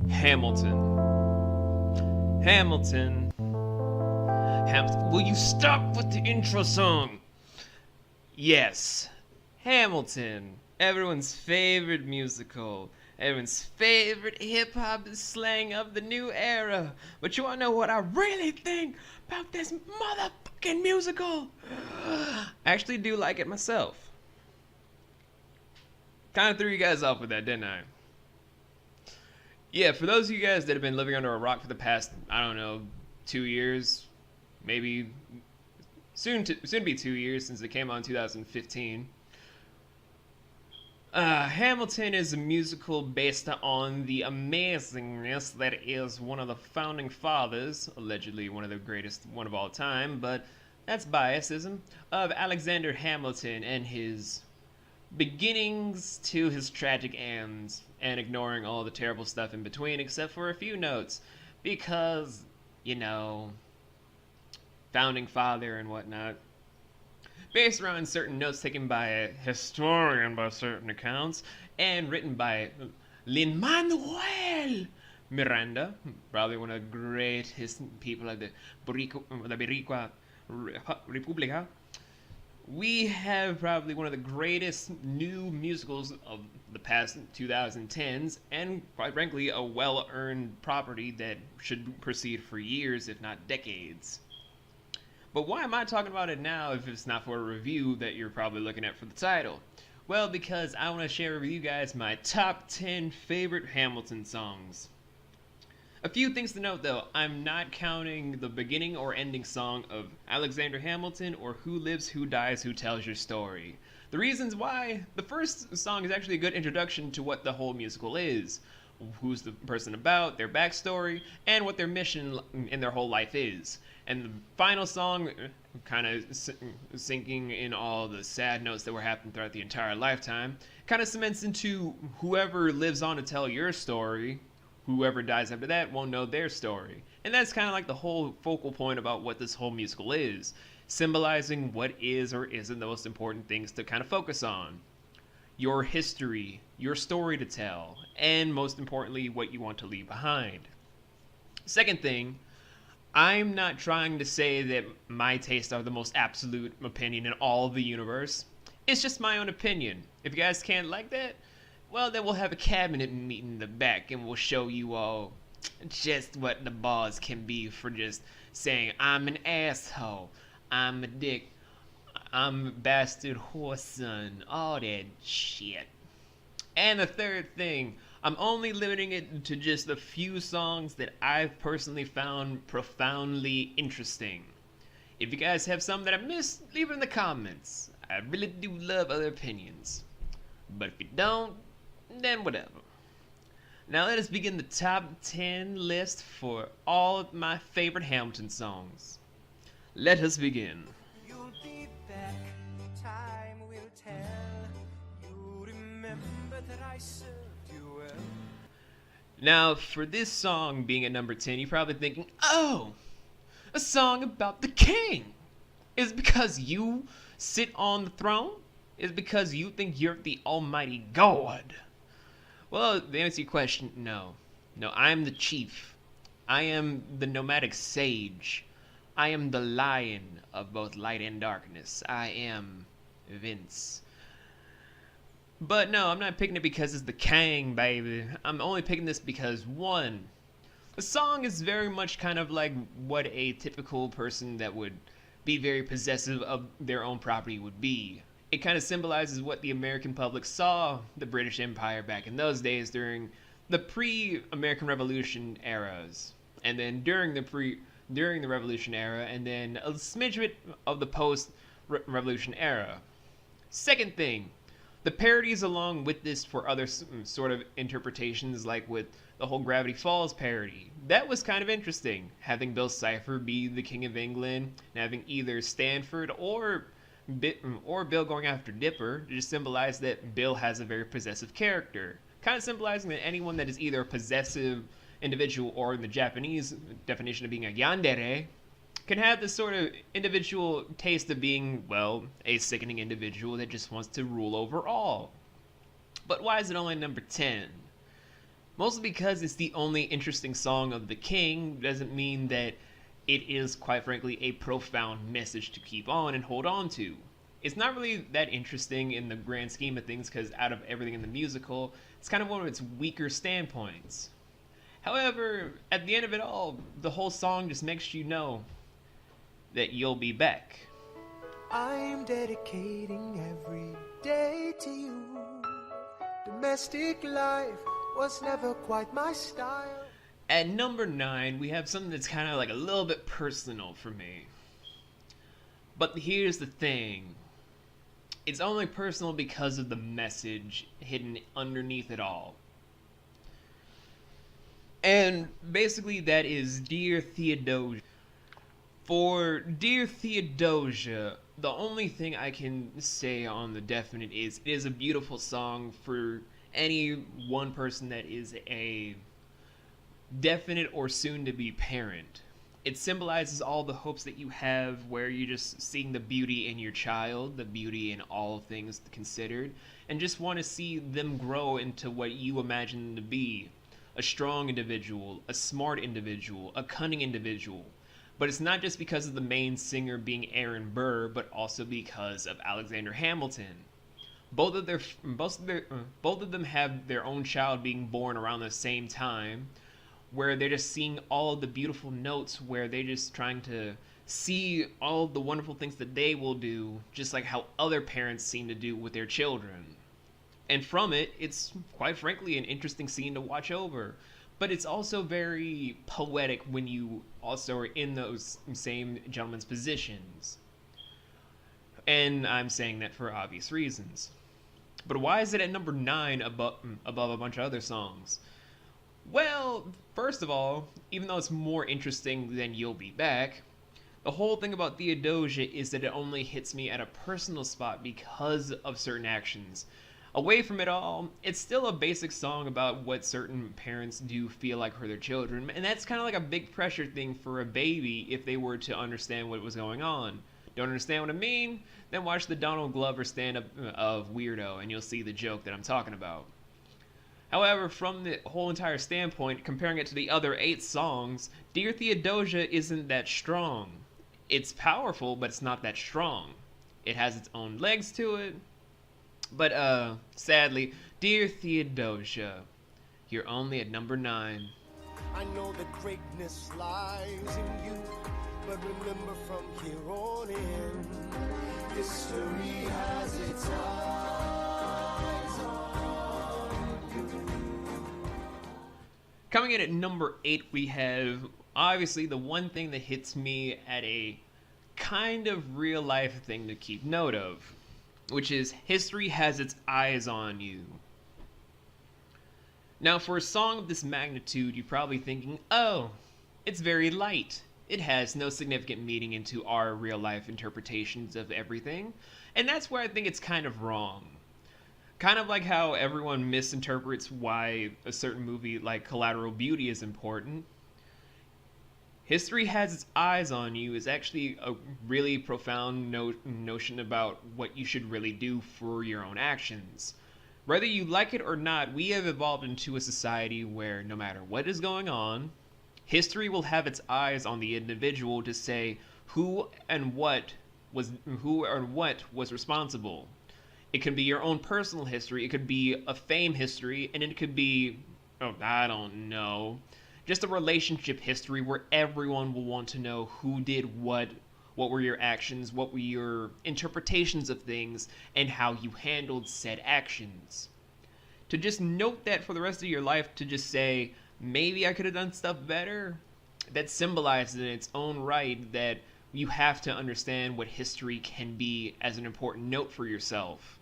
Hamilton. Hamilton. Hamilton. Will you stop with the intro song? Yes. Hamilton. Everyone's favorite musical. Everyone's favorite hip-hop slang of the new era. But you wanna know what I really think about this motherfucking musical? I actually do like it myself. Kind of threw you guys off with that, didn't I? Yeah, for those of you guys that have been living under a rock for the past, I don't know, 2 years, maybe soon to be 2 years since it came out in 2015. Hamilton is a musical based on the amazingness that is one of the founding fathers, allegedly one of the greatest one of all time, but that's biasism, of Alexander Hamilton and his beginnings to his tragic ends, and ignoring all the terrible stuff in between except for a few notes, because, you know, founding father and whatnot. Based around certain notes taken by a historian by certain accounts, and written by Lin-Manuel Miranda, probably one of the greatest people of the Boricua República. We have probably one of the greatest new musicals of the past 2010s, and quite frankly, a well-earned property that should proceed for years, if not decades. But why am I talking about it now if it's not for a review that you're probably looking at for the title? Well, because I want to share with you guys my top 10 favorite Hamilton songs. A few things to note though, I'm not counting the beginning or ending song of Alexander Hamilton or Who Lives, Who Dies, Who Tells Your Story. The reasons why: the first song is actually a good introduction to what the whole musical is, who's the person about, their backstory, and what their mission in their whole life is. And the final song, kind of sinking in all the sad notes that were happening throughout the entire lifetime, kind of cements into whoever lives on to tell your story. Whoever dies after that won't know their story. And that's kind of like the whole focal point about what this whole musical is, symbolizing what is or isn't the most important things to kind of focus on. Your history, your story to tell, and most importantly, what you want to leave behind. Second thing, I'm not trying to say that my tastes are the most absolute opinion in all of the universe. It's just my own opinion. If you guys can't like that, well, then we'll have a cabinet meeting in the back and we'll show you all just what the balls can be for just saying, I'm an asshole, I'm a dick, I'm a bastard whoreson, all that shit. And the third thing, I'm only limiting it to just a few songs that I've personally found profoundly interesting. If you guys have some that I missed, leave it in the comments. I really do love other opinions. But if you don't, then whatever. Now let us begin the top 10 list for all of my favorite Hamilton songs. Let us begin. You'll be back, time will tell. You remember that I served you well. Now, for this song being at number 10, you're probably thinking, oh, a song about the king. Is it because you sit on the throne? Is it because you think you're the almighty God? Well, the answer to your question, no. No, I am the chief. I am the nomadic sage. I am the lion of both light and darkness. I am Vince. But no, I'm not picking it because it's the king, baby. I'm only picking this because, one, the song is very much kind of like what a typical person that would be very possessive of their own property would be. It kind of symbolizes what the American public saw the British Empire back in those days during the pre-American Revolution eras, and then during the Revolution era, and then a smidge bit of the post-Revolution era. Second thing, the parodies along with this for other sort of interpretations, like with the whole Gravity Falls parody, that was kind of interesting. Having Bill Cipher be the King of England, and having either Stanford or Bill going after Dipper to just symbolize that Bill has a very possessive character. Kind of symbolizing that anyone that is either a possessive individual or in the Japanese definition of being a yandere can have this sort of individual taste of being, well, a sickening individual that just wants to rule over all. But why is it only number 10? Mostly because it's the only interesting song of the King doesn't mean that it is, quite frankly, a profound message to keep on and hold on to. It's not really that interesting in the grand scheme of things because out of everything in the musical, it's kind of one of its weaker standpoints. However, at the end of it all, the whole song just makes you know that you'll be back. I'm dedicating every day to you. Domestic life was never quite my style. At number 9, we have something that's kind of like a little bit personal for me. But here's the thing. It's only personal because of the message hidden underneath it all. And basically that is Dear Theodosia. For Dear Theodosia, the only thing I can say on the definite is it is a beautiful song for any one person that is a definite or soon to be parent. It symbolizes all the hopes that you have where you're just seeing the beauty in your child, the beauty in all things considered, and just want to see them grow into what you imagine them to be. A strong individual, a smart individual, a cunning individual. But it's not just because of the main singer being Aaron Burr, but also because of Alexander Hamilton. Both of them have their own child being born around the same time, where they're just seeing all of the beautiful notes, where they're just trying to see all of the wonderful things that they will do, just like how other parents seem to do with their children. And from it, it's quite frankly an interesting scene to watch over. But it's also very poetic when you also are in those same gentlemen's positions. And I'm saying that for obvious reasons. But why is it at number 9 above a bunch of other songs? Well, first of all, even though it's more interesting than You'll Be Back, the whole thing about Theodosia is that it only hits me at a personal spot because of certain actions. Away from it all, it's still a basic song about what certain parents do feel like for their children, and that's kind of like a big pressure thing for a baby if they were to understand what was going on. Don't understand what I mean? Then watch the Donald Glover stand-up of Weirdo, and you'll see the joke that I'm talking about. However, from the whole entire standpoint, comparing it to the other 8 songs, Dear Theodosia isn't that strong. It's powerful, but it's not that strong. It has its own legs to it. But, sadly, Dear Theodosia, you're only at number 9. I know that greatness lies in you, but remember from here on in, history has its eyes on you. Coming in at number 8, we have, obviously, the one thing that hits me at a kind of real-life thing to keep note of, which is history has its eyes on you. Now, for a song of this magnitude, you're probably thinking, oh, it's very light. It has no significant meaning into our real-life interpretations of everything. And that's where I think it's kind of wrong. Kind of like how everyone misinterprets why a certain movie like Collateral Beauty is important. History has its eyes on you is actually a really profound notion about what you should really do for your own actions. Whether you like it or not, we have evolved into a society where no matter what is going on, history will have its eyes on the individual to say who and what was responsible. It can be your own personal history, it could be a fame history, and it could be, I don't know, just a relationship history where everyone will want to know who did what were your actions, what were your interpretations of things, and how you handled said actions. To just note that for the rest of your life, to just say, maybe I could have done stuff better, that symbolizes in its own right that you have to understand what history can be as an important note for yourself.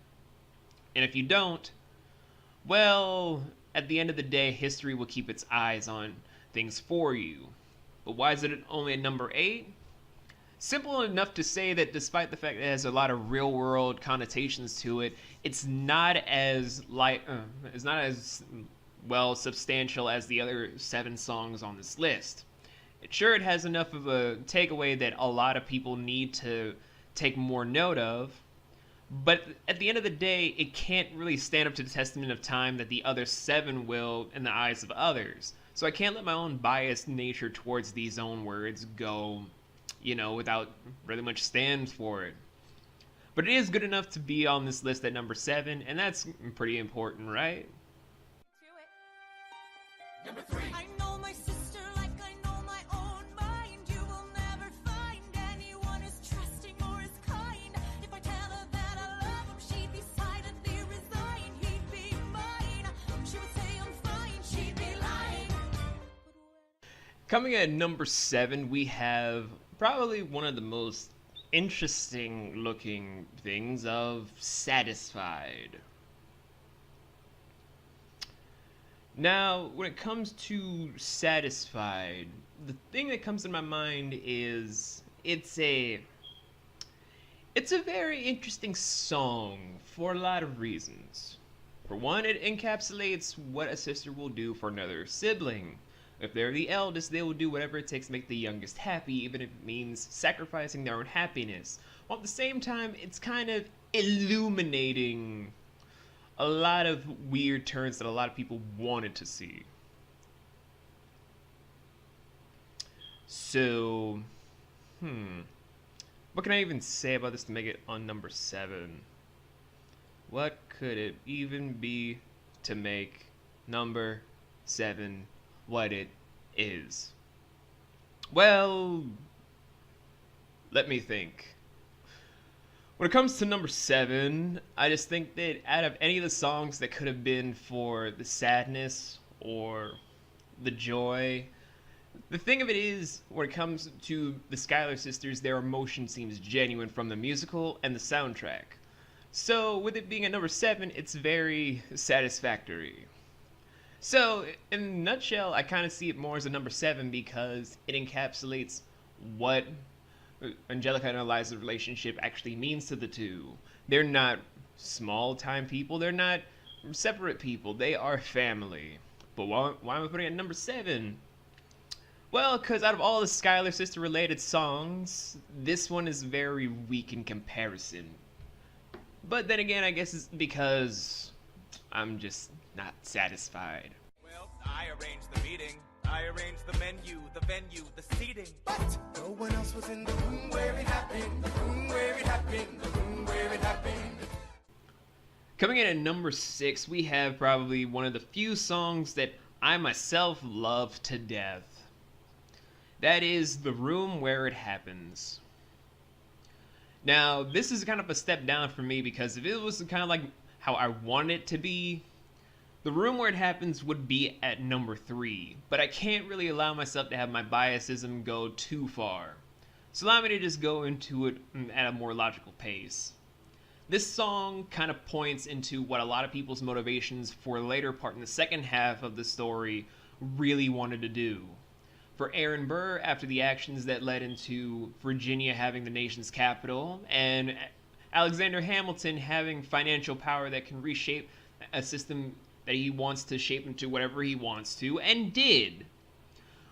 And if you don't, well, at the end of the day, history will keep its eyes on things for you. But why is it only at number 8? Simple enough to say that despite the fact that it has a lot of real world connotations to it, it's not as well substantial as the other 7 songs on this list. Sure, it has enough of a takeaway that a lot of people need to take more note of, but at the end of the day, it can't really stand up to the testament of time that the other seven will in the eyes of others. So I can't let my own biased nature towards these own words go, without really much stand for it. But it is good enough to be on this list at number 7, and that's pretty important, right? Number 3. I know my sister like I know my own mind. You will never find anyone as trusting or as kind. If I tell her that I love him, she'd decidedly resign. He'd be mine. She would say I'm fine. She'd be lying. Coming at number 7, we have probably one of the most interesting looking things of Satisfied. Now, when it comes to Satisfied, the thing that comes to my mind is it's a very interesting song for a lot of reasons. For one, it encapsulates what a sister will do for another sibling. If they're the eldest, they will do whatever it takes to make the youngest happy, even if it means sacrificing their own happiness. While at the same time, it's kind of illuminating a lot of weird turns that a lot of people wanted to see. So, what can I even say about this to make it on number 7? What could it even be to make number 7 what it is? Well, let me think. When it comes to number 7, I just think that out of any of the songs that could have been for the sadness or the joy, the thing of it is, when it comes to the Schuyler sisters, their emotion seems genuine from the musical and the soundtrack. So, with it being at number 7, it's very satisfactory. So, in a nutshell, I kind of see it more as a number 7 because it encapsulates what Angelica and Eliza's relationship actually means to the two. They're not small-time people. They're not separate people. They are family. But why am I putting it at number 7? Well, because out of all the Schuyler sister-related songs, this one is very weak in comparison. But then again, I guess it's because I'm just not satisfied. Well, I arranged the meeting. I arranged the menu, the venue, the seating. But no one else was in the room where it happened. The room where it happened. The room where it happened. Coming in at number 6, we have probably one of the few songs that I myself love to death. That is The Room Where It Happens. Now, this is kind of a step down for me because if it was kind of like how I want it to be, The Room Where It Happens would be at number 3, but I can't really allow myself to have my biasism go too far. So allow me to just go into it at a more logical pace. This song kind of points into what a lot of people's motivations for the later part in the second half of the story really wanted to do. For Aaron Burr, after the actions that led into Virginia having the nation's capital, and Alexander Hamilton having financial power that can reshape a system that he wants to shape into whatever he wants to, and did.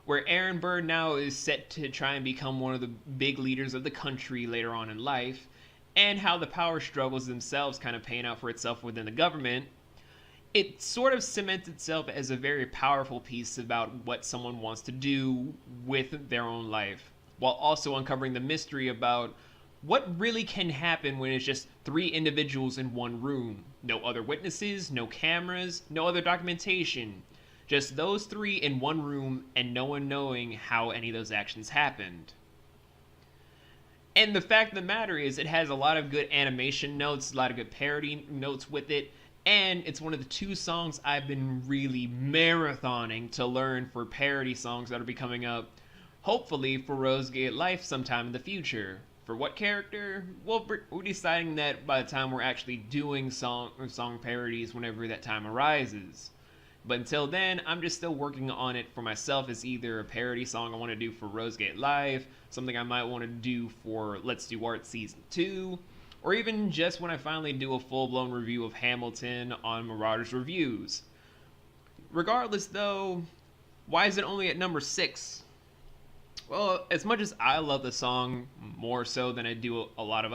Where Aaron Burr now is set to try and become one of the big leaders of the country later on in life, and how the power struggles themselves kind of paying out for itself within the government, it sort of cements itself as a very powerful piece about what someone wants to do with their own life, while also uncovering the mystery about what really can happen when it's just 3 individuals in one room. No other witnesses, no cameras, no other documentation. Just those 3 in one room and no one knowing how any of those actions happened. And the fact of the matter is, it has a lot of good animation notes, a lot of good parody notes with it, and it's one of the 2 songs I've been really marathoning to learn for parody songs that will be coming up, hopefully for Rosegate Life sometime in the future. For what character? Well, we're deciding that by the time we're actually doing song parodies whenever that time arises. But until then, I'm just still working on it for myself as either a parody song I want to do for Rosegate Live, something I might want to do for Let's Do Art Season 2, or even just when I finally do a full-blown review of Hamilton on Marauders Reviews. Regardless though, why is it only at number 6? Well, as much as I love the song more so than I do a lot of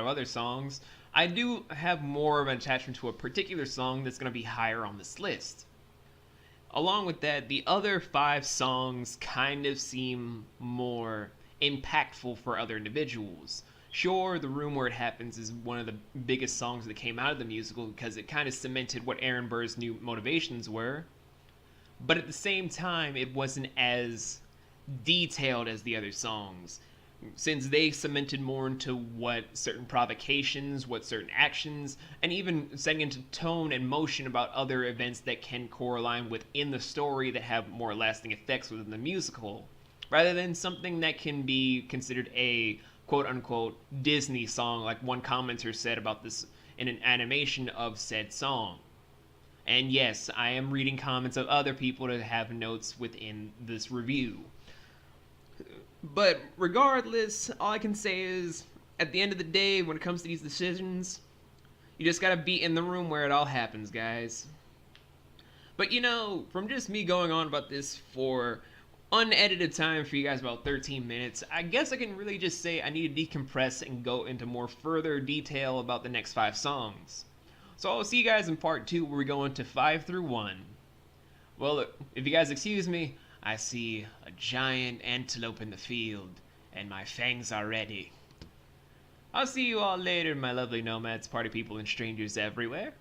other songs, I do have more of an attachment to a particular song that's going to be higher on this list. Along with that, the other 5 songs kind of seem more impactful for other individuals. Sure, The Room Where It Happens is one of the biggest songs that came out of the musical because it kind of cemented what Aaron Burr's new motivations were, but at the same time, it wasn't as detailed as the other songs, since they cemented more into what certain provocations, what certain actions, and even setting into tone and motion about other events that can correlate within the story that have more lasting effects within the musical, rather than something that can be considered a quote unquote Disney song, like one commenter said about this in an animation of said song. And yes, I am reading comments of other people to have notes within this review. But regardless, all I can say is, at the end of the day, when it comes to these decisions, you just gotta be in the room where it all happens, guys. But from just me going on about this for unedited time for you guys, about 13 minutes, I guess I can really just say I need to decompress and go into more further detail about the next 5 songs. So I'll see you guys in part 2 where we go into 5 through 1. Well, if you guys excuse me, I see a giant antelope in the field, and my fangs are ready. I'll see you all later, my lovely nomads, party people, and strangers everywhere.